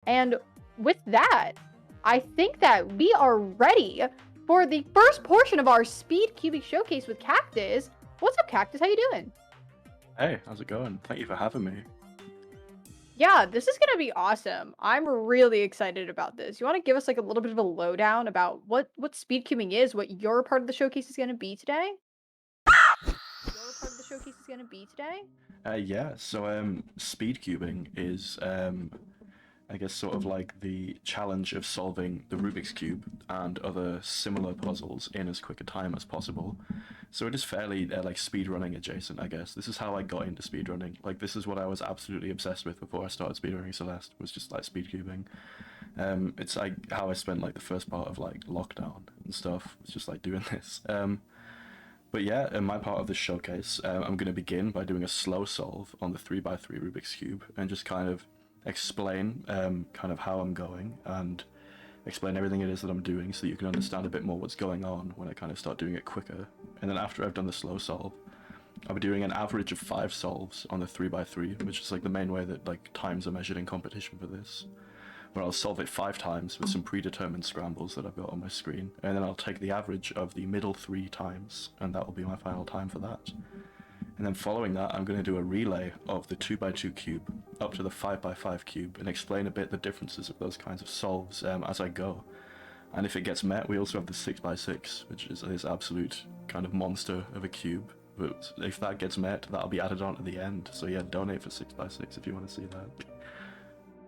And with that, I think that we are ready for the first portion of our speed cubing showcase with Cactus. What's up, Cactus? How you doing? Hey, how's it going? Thank you for having me. Yeah, this is gonna be awesome. I'm really excited about this. You want to give us like a little bit of a lowdown about what speed cubing is, what your part of the showcase is gonna be today? Your part of the showcase is gonna be today? Yeah, so speed cubing is I guess sort of like the challenge of solving the Rubik's Cube and other similar puzzles in as quick a time as possible. So it is fairly like speedrunning adjacent, I guess. This is how I got into speedrunning. Like this is what I was absolutely obsessed with before I started speedrunning Celeste, was just like speed cubing. It's like how I spent like the first part of like lockdown and stuff. It's just like doing this. But yeah, in my part of this showcase, I'm going to begin by doing a slow solve on the 3x3 Rubik's Cube and just kind of explain kind of how I'm going and explain everything it is that I'm doing so that you can understand a bit more what's going on when I kind of start doing it quicker. And then after I've done the slow solve, I'll be doing an average of 5 solves on the 3x3, which is like the main way that like times are measured in competition for this, where I'll solve it 5 times with some predetermined scrambles that I've got on my screen, and then I'll take the average of the middle 3 times, and that will be my final time for that. And then following that, I'm going to do a relay of the 2x2 cube up to the 5x5 cube and explain a bit the differences of those kinds of solves as I go. And if it gets met, we also have the 6x6, which is this absolute kind of monster of a cube. But if that gets met, that'll be added on at the end. So yeah, donate for 6x6 if you want to see that.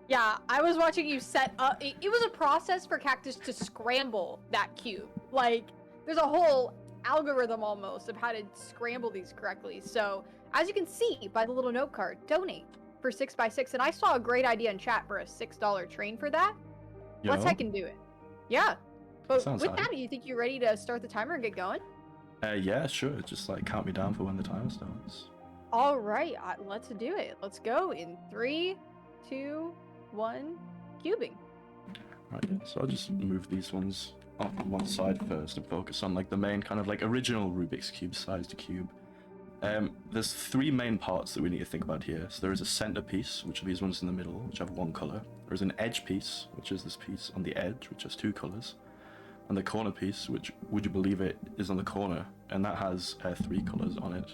Yeah, I was watching you set up. It was a process for Cactus to scramble that cube. Like, there's a whole algorithm almost of how to scramble these correctly. So, as you can see by the little note card, donate for 6x6. And I saw a great idea in chat for a $6 train for that. Yo, Let's heck and do it. Yeah. But sounds with hype. that, do you think you're ready to start the timer and get going? Yeah, sure. Just like count me down for when the timer starts. All right, let's do it. Let's go in 3, 2, 1, cubing. Right, yeah, so I'll just move these ones off to one side first and focus on like the main kind of like original Rubik's Cube sized cube. There's 3 main parts that we need to think about here. So there is a center piece, which are these ones in the middle, which have 1 color. There's an edge piece, which is this piece on the edge, which has 2 colors. And the corner piece, which, would you believe it, is on the corner, and that has 3 colors on it.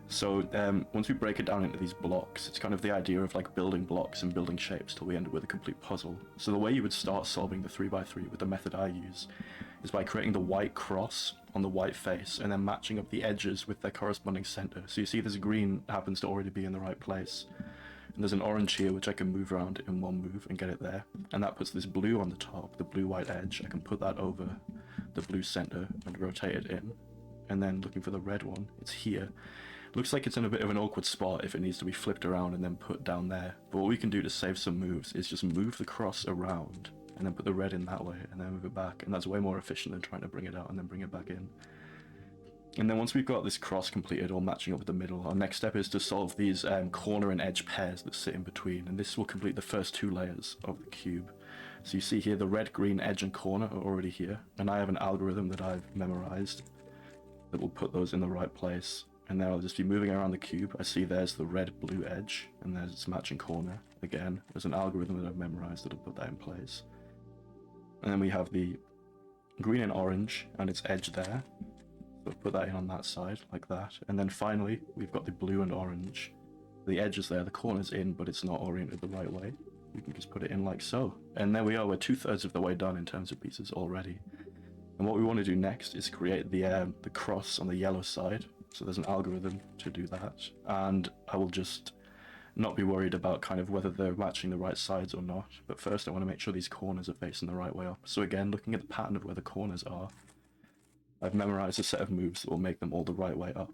So once we break it down into these blocks, it's kind of the idea of like building blocks and building shapes till we end up with a complete puzzle. So the way you would start solving the 3x3 with the method I use is by creating the white cross on the white face and then matching up the edges with their corresponding center. So you see this green happens to already be in the right place. And there's an orange here which I can move around in one move and get it there. And that puts this blue on the top, the blue-white edge. I can put that over the blue center and rotate it in. And then looking for the red one, it's here. Looks like it's in a bit of an awkward spot if it needs to be flipped around and then put down there. But what we can do to save some moves is just move the cross around and then put the red in that way and then move it back. And that's way more efficient than trying to bring it out and then bring it back in. And then once we've got this cross completed or matching up with the middle, our next step is to solve these corner and edge pairs that sit in between. And this will complete the first 2 layers of the cube. So you see here the red, green, edge and corner are already here. And I have an algorithm that I've memorized that will put those in the right place. And then I'll just be moving around the cube. I see there's the red, blue edge, and there's its matching corner. Again, there's an algorithm that I've memorized that'll put that in place. And then we have the green and orange, and its edge there. So put that in on that side, like that. And then finally, we've got the blue and orange. The edge is there, the corner's in, but it's not oriented the right way. We can just put it in like so. And there we are, we're 2/3 of the way done in terms of pieces already. And what we want to do next is create the cross on the yellow side. So there's an algorithm to do that, and I will just not be worried about kind of whether they're matching the right sides or not. But first I want to make sure these corners are facing the right way up. So again, looking at the pattern of where the corners are, I've memorized a set of moves that will make them all the right way up.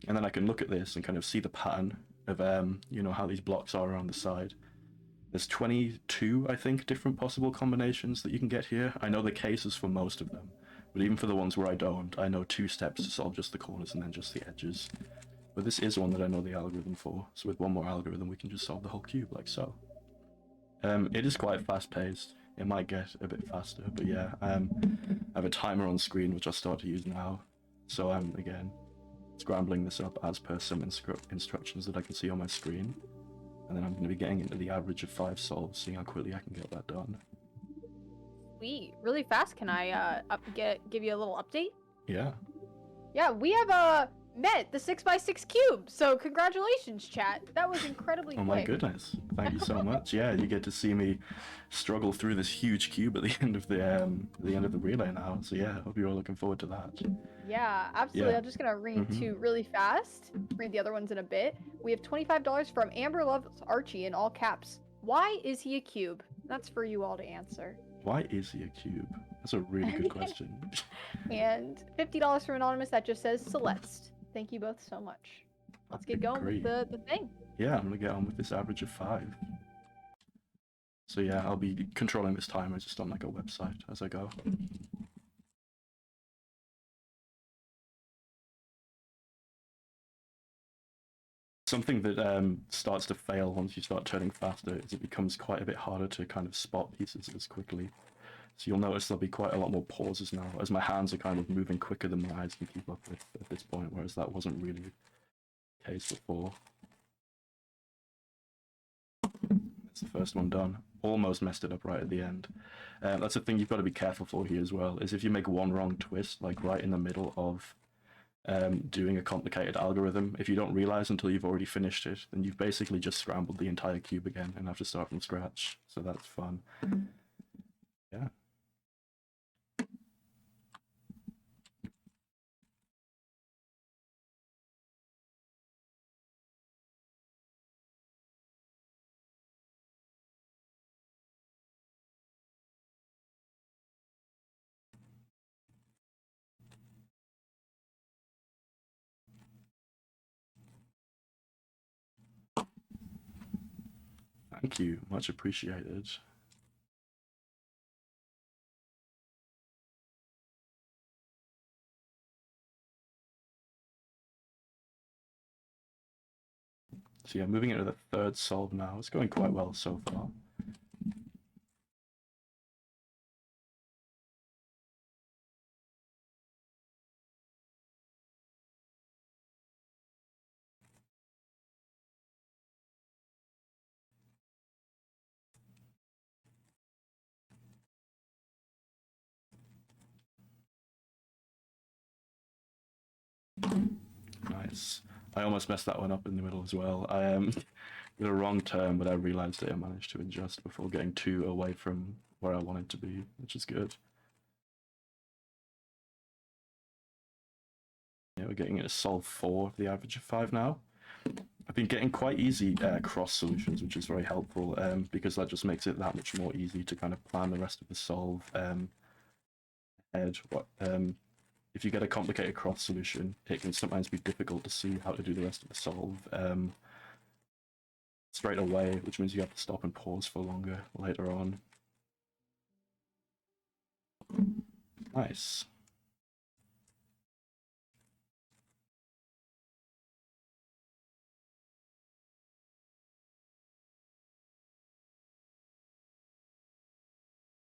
And then I can look at this and kind of see the pattern of, you know, how these blocks are around the side. There's 22, I think, different possible combinations that you can get here. I know the cases for most of them. But even for the ones where I don't, I know 2 steps to solve just the corners and then just the edges. But this is one that I know the algorithm for, so with one more algorithm we can just solve the whole cube like so. It is quite fast-paced. It might get a bit faster, but yeah, I have a timer on screen which I'll start to use now. So I'm, again, scrambling this up as per some instructions that I can see on my screen. and then I'm going to be getting into the average of 5 solves, seeing how quickly I can get that done. Sweet. Really fast, can I give you a little update? Yeah. Yeah, we have met the 6x6 cube, so congratulations, chat. That was incredibly quick. Oh my goodness, thank you so much. Yeah, you get to see me struggle through this huge cube at the end of the relay now. So yeah, hope you're all looking forward to that. Yeah, absolutely. Yeah. I'm just gonna read two really fast. Read the other ones in a bit. We have $25 from Amber Loves Archie in all caps. Why is he a cube? That's for you all to answer. Why is he a cube? That's a really good question. And $50 from Anonymous that just says Celeste. Thank you both so much. Let's get going with the thing. Yeah, I'm gonna get on with this average of 5. So yeah, I'll be controlling this timer just on like a website as I go. Something that starts to fail once you start turning faster is it becomes quite a bit harder to kind of spot pieces as quickly. So you'll notice there'll be quite a lot more pauses now, as my hands are kind of moving quicker than my eyes can keep up with at this point, whereas that wasn't really the case before. That's the first one done. Almost messed it up right at the end. That's a thing you've got to be careful for here as well, is if you make one wrong twist, like right in the middle of doing a complicated algorithm, if you don't realize until you've already finished it, then you've basically just scrambled the entire cube again and have to start from scratch. So that's fun. Yeah. Thank you, much appreciated. So yeah, moving into the third solve now. It's going quite well so far. Nice. I almost messed that one up in the middle as well. I did a wrong turn, but I realized that I managed to adjust before getting too away from where I wanted to be, which is good. Yeah, we're getting into solve 4 of the average of 5 now. I've been getting quite easy cross solutions, which is very helpful because that just makes it that much more easy to kind of plan the rest of the solve ahead. If you get a complicated cross solution, it can sometimes be difficult to see how to do the rest of the solve straight away, which means you have to stop and pause for longer later on. Nice.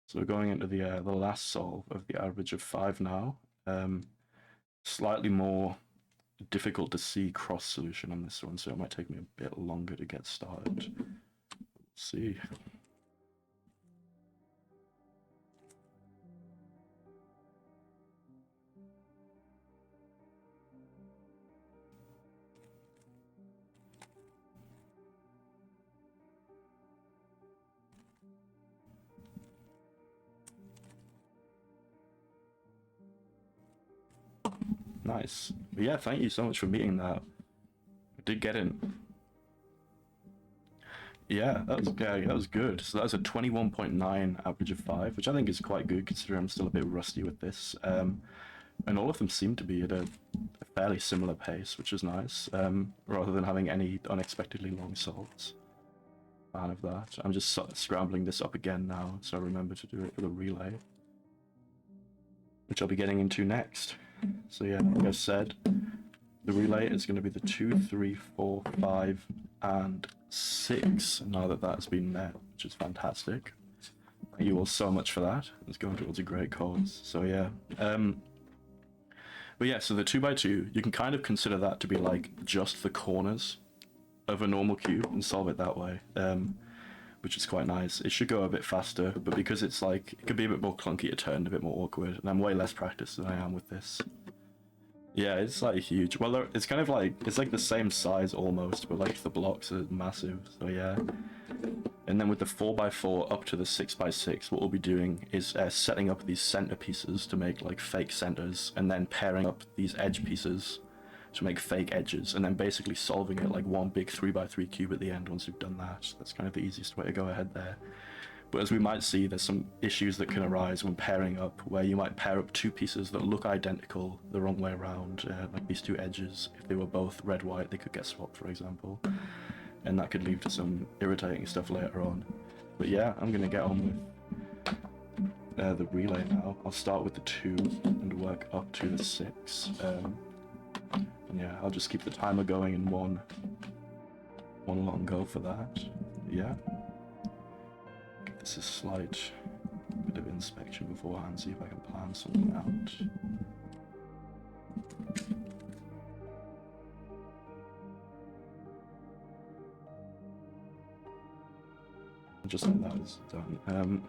So we're going into the last solve of the average of 5 now. Slightly more difficult to see cross solution on this one, so it might take me a bit longer to get started. We'll see. Nice. But yeah, thank you so much for meeting that. I did get in. Yeah, that was good. So that was a 21.9 average of 5, which I think is quite good considering I'm still a bit rusty with this. And all of them seem to be at a fairly similar pace, which is nice, rather than having any unexpectedly long solves. Fan of that. I'm just scrambling this up again now, so I remember to do it for the relay, which I'll be getting into next. So yeah, like I said, the relay is going to be the 2, 3, 4, 5, and 6, now that that's been met, which is fantastic. Thank you all so much for that. It's going towards a great cause. So yeah. But yeah, so the 2x2, you can kind of consider that to be like just the corners of a normal cube and solve it that way, which is quite nice. It should go a bit faster, but because it's like, it could be a bit more clunky to turn, a bit more awkward, and I'm way less practiced than I am with this. Yeah, it's like huge. Well, it's kind of like, it's like the same size almost, but like the blocks are massive, so yeah. And then with the 4x4 up to the 6x6, what we'll be doing is setting up these center pieces to make like fake centers, and then pairing up these edge pieces to make fake edges, and then basically solving it like one big 3x3 cube at the end once we've done that. That's kind of the easiest way to go ahead there. But as we might see, there's some issues that can arise when pairing up, where you might pair up two pieces that look identical the wrong way around, like these two edges. If they were both red-white, they could get swapped, for example. And that could lead to some irritating stuff later on. But yeah, I'm gonna get on with the relay now. I'll start with the 2 and work up to the 6. And yeah, I'll just keep the timer going in one long go for that. Yeah. Give this a slight bit of inspection beforehand, see if I can plan something out. Just like that is done.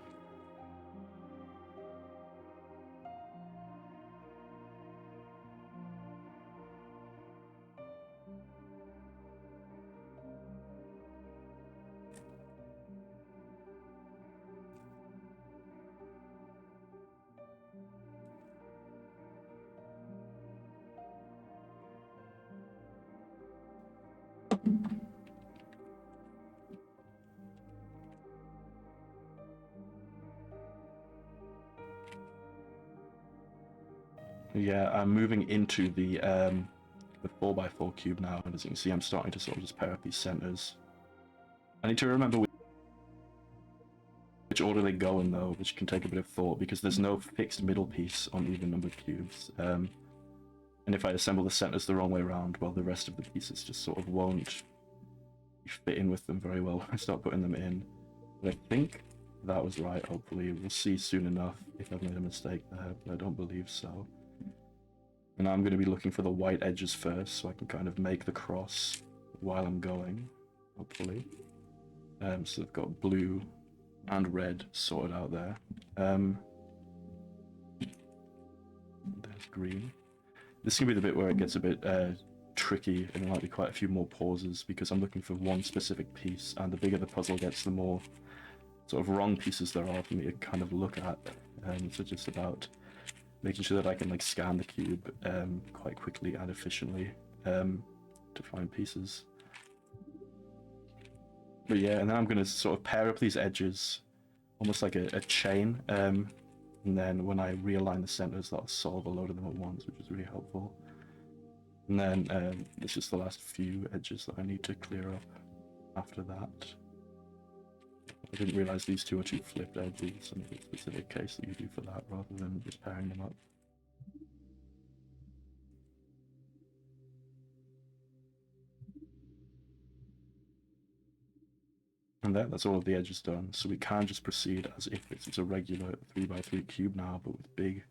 Yeah, I'm moving into the 4x4 cube now, and as you can see, I'm starting to sort of just pair up these centers. I need to remember which order they go in though, which can take a bit of thought, because there's no fixed middle piece on even numbered cubes. And if I assemble the centers the wrong way around, well, the rest of the pieces just sort of won't fit in with them very well when I start putting them in. But I think that was right, hopefully. We'll see soon enough if I've made a mistake there, but I don't believe so. And I'm going to be looking for the white edges first, so I can kind of make the cross while I'm going, hopefully. So I've got blue and red sorted out there. There's green. This is going to be the bit where it gets a bit tricky, and there might be quite a few more pauses, because I'm looking for one specific piece, and the bigger the puzzle gets, the more sort of wrong pieces there are for me to kind of look at. So just about making sure that I can like scan the cube quite quickly and efficiently to find pieces. But yeah, and then I'm going to sort of pair up these edges almost like a chain, and then when I realign the centers, that'll solve a load of them at once, which is really helpful. And then it's just the last few edges that I need to clear up after that. I didn't realize these two are two flipped edges, and it's a specific case that you do for that rather than just pairing them up. And that's all of the edges done, so we can just proceed as if it's a regular 3x3 cube now, but with big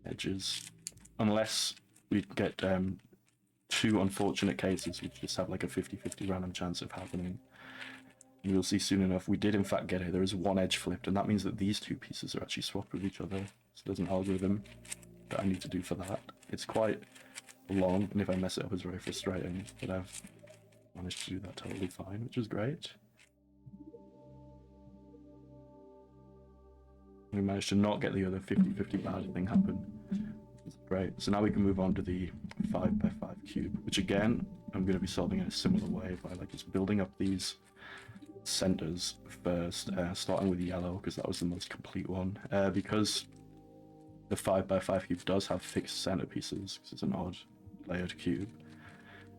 edges. Unless we get two unfortunate cases which just have like a 50-50 random chance of happening. And we'll see soon enough, we did in fact get it. There is one edge flipped, and that means that these two pieces are actually swapped with each other. So there's an algorithm that I need to do for that. It's quite long, and if I mess it up, it's very frustrating, but I've managed to do that totally fine, which is great. We managed to not get the other 50-50 bad thing happen. It's great. So now we can move on to the 5x5 cube, which again, I'm going to be solving in a similar way by like just building up these centers first, starting with yellow because that was the most complete one. Because the 5x5 cube does have fixed center pieces, because it's an odd layered cube,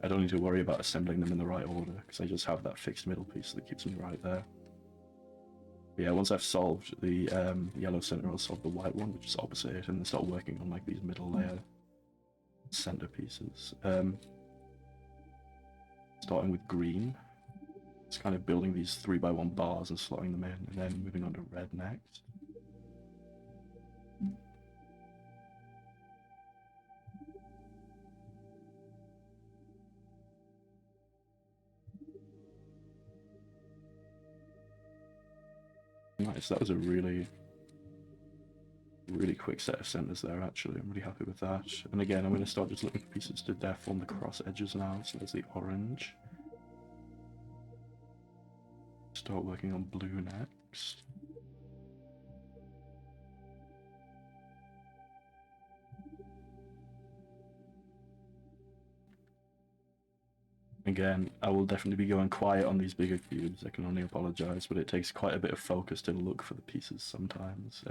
I don't need to worry about assembling them in the right order because I just have that fixed middle piece that keeps me right there. But yeah, once I've solved the yellow center, I'll solve the white one, which is opposite it, and then start working on like these middle layer center pieces. Starting with green, it's kind of building these 3x1 bars and slotting them in, and then moving on to red next. Nice, that was a really quick set of centers there, actually. I'm really happy with that. And again, I'm going to start just looking for pieces to deform the cross edges now. So there's the orange. Start working on blue next. Again, I will definitely be going quiet on these bigger cubes. I can only apologize, but it takes quite a bit of focus to look for the pieces sometimes.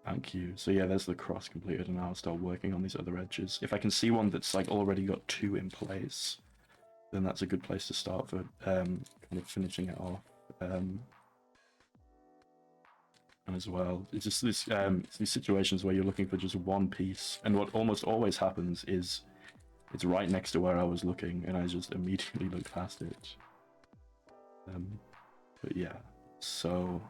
Thank you. So yeah, there's the cross completed, and I'll start working on these other edges. If I can see one that's like already got 2 in place, then that's a good place to start for kind of finishing it off. And as well, it's just this these situations where you're looking for just one piece, and what almost always happens is it's right next to where I was looking, and I just immediately look past it. But yeah, so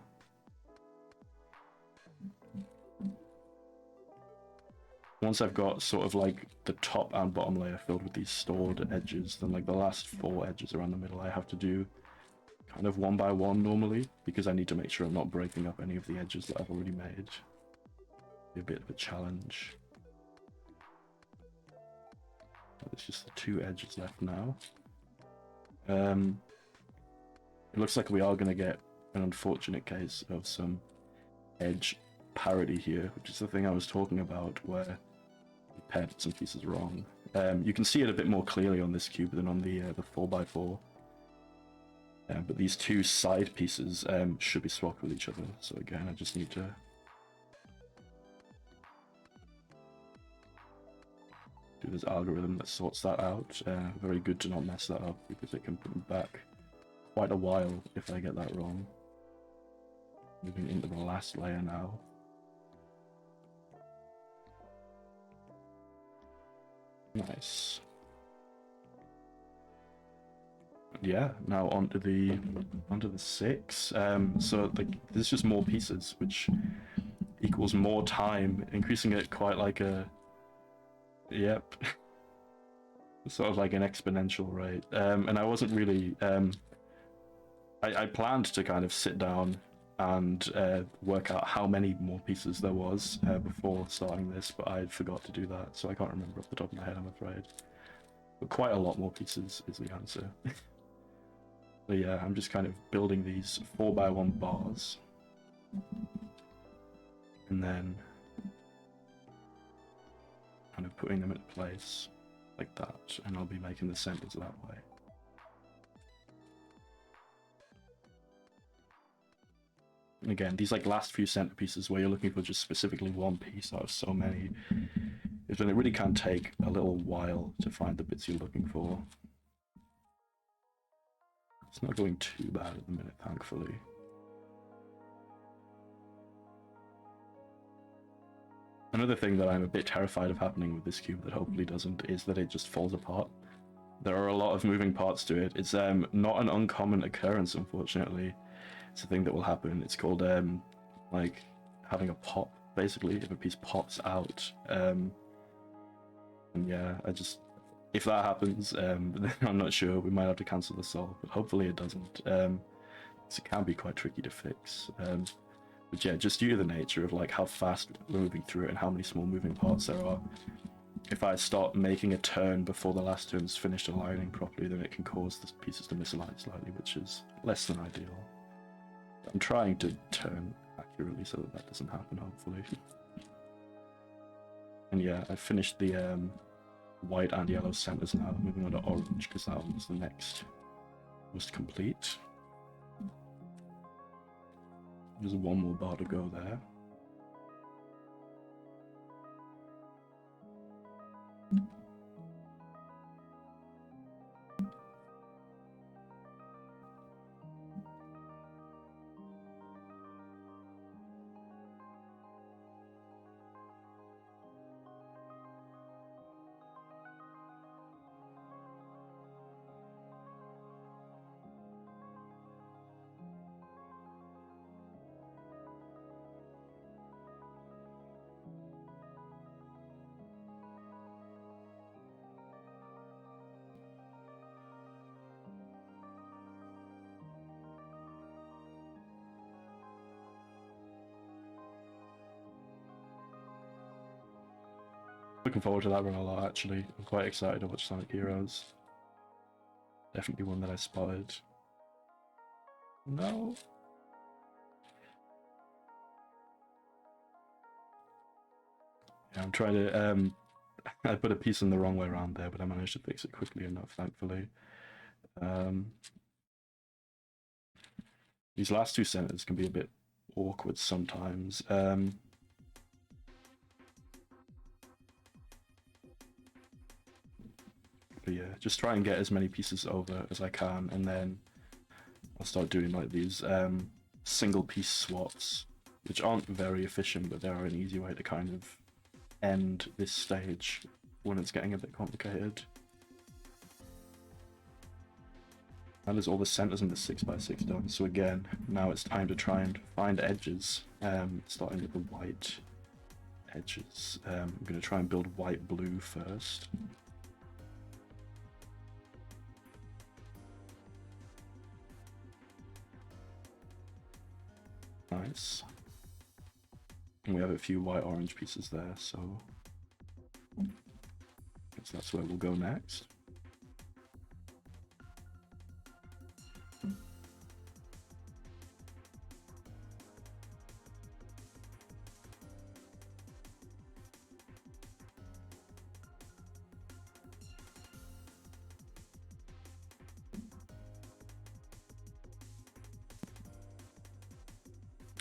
once I've got sort of like the top and bottom layer filled with these stored edges, then like the last 4 edges around the middle I have to do kind of one by one normally, because I need to make sure I'm not breaking up any of the edges that I've already made. Be a bit of a challenge. There's just the 2 edges left now. It looks like we are going to get an unfortunate case of some edge parity here, which is the thing I was talking about, where we paired some pieces wrong. You can see it a bit more clearly on this cube than on the 4x4. But these 2 side pieces should be swapped with each other. So again, I just need to do this algorithm that sorts that out. Very good to not mess that up, because it can put me back quite a while if I get that wrong. Moving into the last layer now. Nice. Yeah, now onto the 6. So there's just more pieces, which equals more time, increasing it quite like a, yep, sort of like an exponential rate. And I wasn't really, I planned to kind of sit down and work out how many more pieces there was before starting this, but I forgot to do that, so I can't remember off the top of my head, I'm afraid. But quite a lot more pieces is the answer. But yeah, I'm just kind of building these 4x1 bars, and then kind of putting them into place like that, and I'll be making the centers that way. And again, these like last few center pieces where you're looking for just specifically one piece out of so many, is when it really can take a little while to find the bits you're looking for. It's not going too bad at the minute, thankfully. Another thing that I'm a bit terrified of happening with this cube that hopefully doesn't is that it just falls apart. There are a lot of moving parts to it. It's not an uncommon occurrence, unfortunately. It's a thing that will happen. It's called like having a pop, basically, if a piece pops out. And yeah, if that happens, then I'm not sure. We might have to cancel the solve, but hopefully it doesn't. So it can be quite tricky to fix. But yeah, just due to the nature of like how fast we're moving through it and how many small moving parts there are, if I start making a turn before the last turn's finished aligning properly, then it can cause the pieces to misalign slightly, which is less than ideal. I'm trying to turn accurately so that doesn't happen, hopefully. And yeah, I finished the white and yellow centers now, moving on to orange because that one's the next most complete. There's one more bar to go there. Looking forward to that run a lot, actually. I'm quite excited to watch Sonic Heroes. Definitely one that I spotted. No. Yeah, I'm trying to, I put a piece in the wrong way around there, but I managed to fix it quickly enough, thankfully. These last two centers can be a bit awkward sometimes. But yeah, just try and get as many pieces over as I can, and then I'll start doing like these single piece swaps, which aren't very efficient, but they are an easy way to kind of end this stage when it's getting a bit complicated. That is all the centers in the 6x6 done, so again, now it's time to try and find edges, starting with the white edges. I'm going to try and build white-blue first. Nice. And we have a few white-orange pieces there, so I guess that's where we'll go next.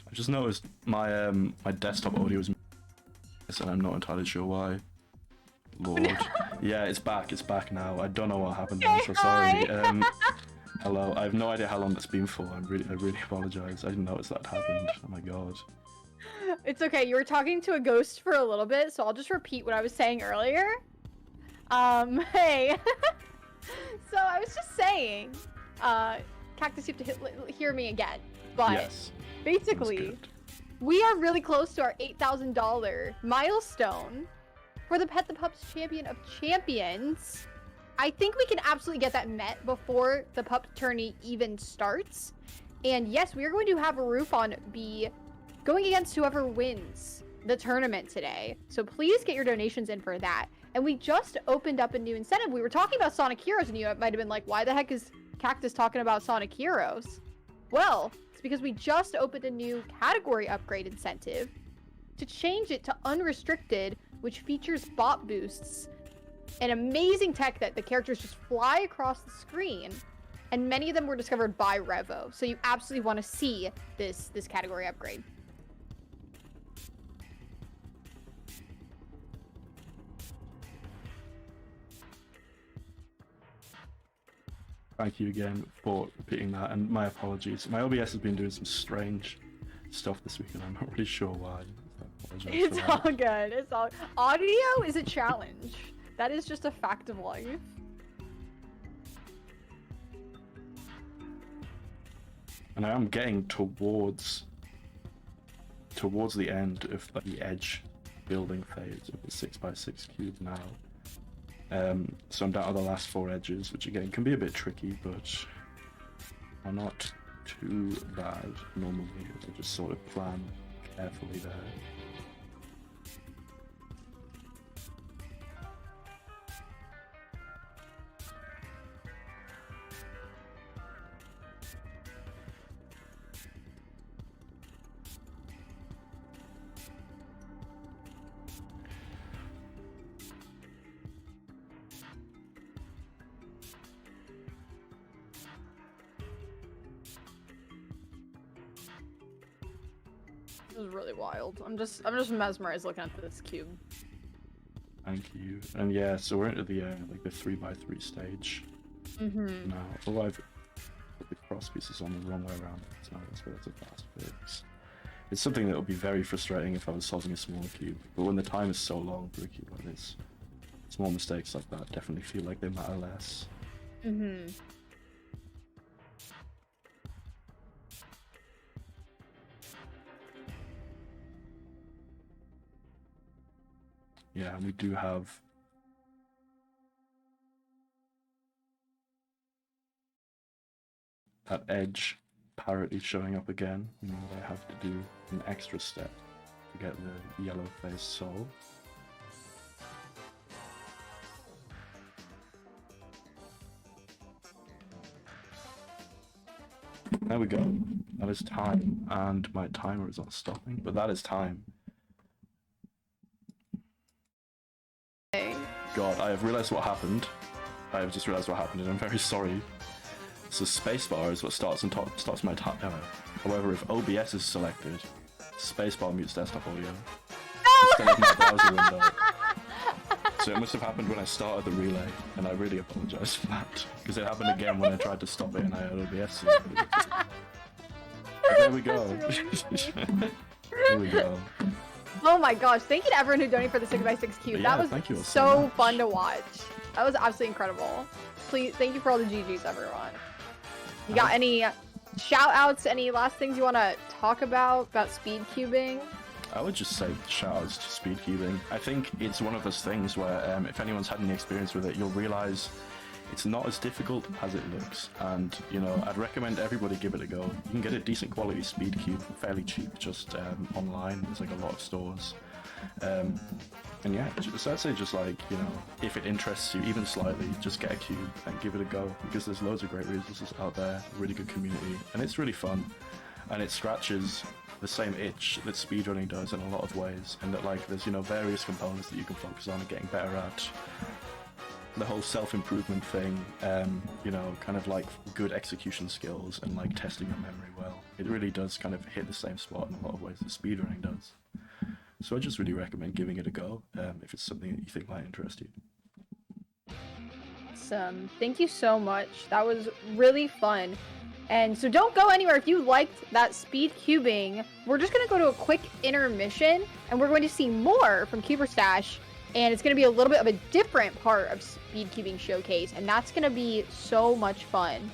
I just noticed my my desktop audio is, and I'm not entirely sure why. Lord, yeah, it's back now. I don't know what happened. I'm so sorry. Hello, I have no idea how long that's been for. I really apologize. I didn't notice that happened. Oh my god. It's okay. You were talking to a ghost for a little bit, so I'll just repeat what I was saying earlier. Hey. So I was just saying, Cactus, you have to hear me again. But Yes. basically, we are really close to our $8,000 milestone for the Pet the Pups Champion of Champions. I think we can absolutely get that met before the pup tourney even starts. And yes, we are going to have Rufon be going against whoever wins the tournament today. So please get your donations in for that. And we just opened up a new incentive. We were talking about Sonic Heroes, and you might have been like, why the heck is Cactus talking about Sonic Heroes? Well, it's because we just opened a new category upgrade incentive to change it to unrestricted, which features bot boosts, an amazing tech that the characters just fly across the screen, and many of them were discovered by Revo. So you absolutely want to see this category upgrade. Thank you again for repeating that, and my apologies. My OBS has been doing some strange stuff this week, and I'm not really sure why. It's all good. It's all audio is a challenge. That is just a fact of life. And I am getting towards the end of the edge building phase of the 6x6 cube now. So I'm down to the last 4 edges, which again can be a bit tricky, but are not too bad normally. I just sort of plan carefully there. This is really wild. I'm just mesmerized looking at this cube. Thank you. And yeah, so we're into the like the 3x3 stage now. Oh, I've put the cross pieces on the wrong way around. So that's a fast fix. It's something that would be very frustrating if I was solving a smaller cube, but when the time is so long for a cube like this, small mistakes like that definitely feel like they matter less. Yeah, and we do have that edge parity showing up again. You know, I have to do an extra step to get the yellow face solved. There we go. That is time, and my timer is not stopping, but that is time. God, I have realized what happened. I have just realized what happened, and I'm very sorry. So spacebar is what starts my timer. However, if OBS is selected, spacebar mutes desktop audio instead of my browser window. So it must have happened when I started the relay, and I really apologize for that, because it happened again when I tried to stop it and I had OBS selected. But there we go. There we go. Oh my gosh, thank you to everyone who donated for the 6x6 cube. Yeah, that thank you was all so so much. fun to watch. That was absolutely incredible. Please, thank you for all the GGs, everyone. You got any shout outs, any last things you want to talk about speed cubing? I would just say shout outs to Speedcubing. I think it's one of those things where if anyone's had any experience with it, you'll realize it's not as difficult as it looks. And, you know, I'd recommend everybody give it a go. You can get a decent quality Speedcube fairly cheap just online. There's like a lot of stores. And yeah, so I'd say just like, you know, if it interests you even slightly, just get a cube and give it a go, because there's loads of great resources out there, really good community, and it's really fun. And it scratches the same itch that speedrunning does in a lot of ways, and that like there's, you know, various components that you can focus on and getting better at. The whole self-improvement thing, you know, kind of like good execution skills and like testing your memory well. It really does kind of hit the same spot in a lot of ways that speedrunning does. So I just really recommend giving it a go if it's something that you think might interest you. Awesome. Thank you so much. That was really fun. And so don't go anywhere. If you liked that speed cubing, we're just going to go to a quick intermission, and we're going to see more from Cuberstash, and it's going to be a little bit of a different part of Speed Cubing Showcase, and that's going to be so much fun.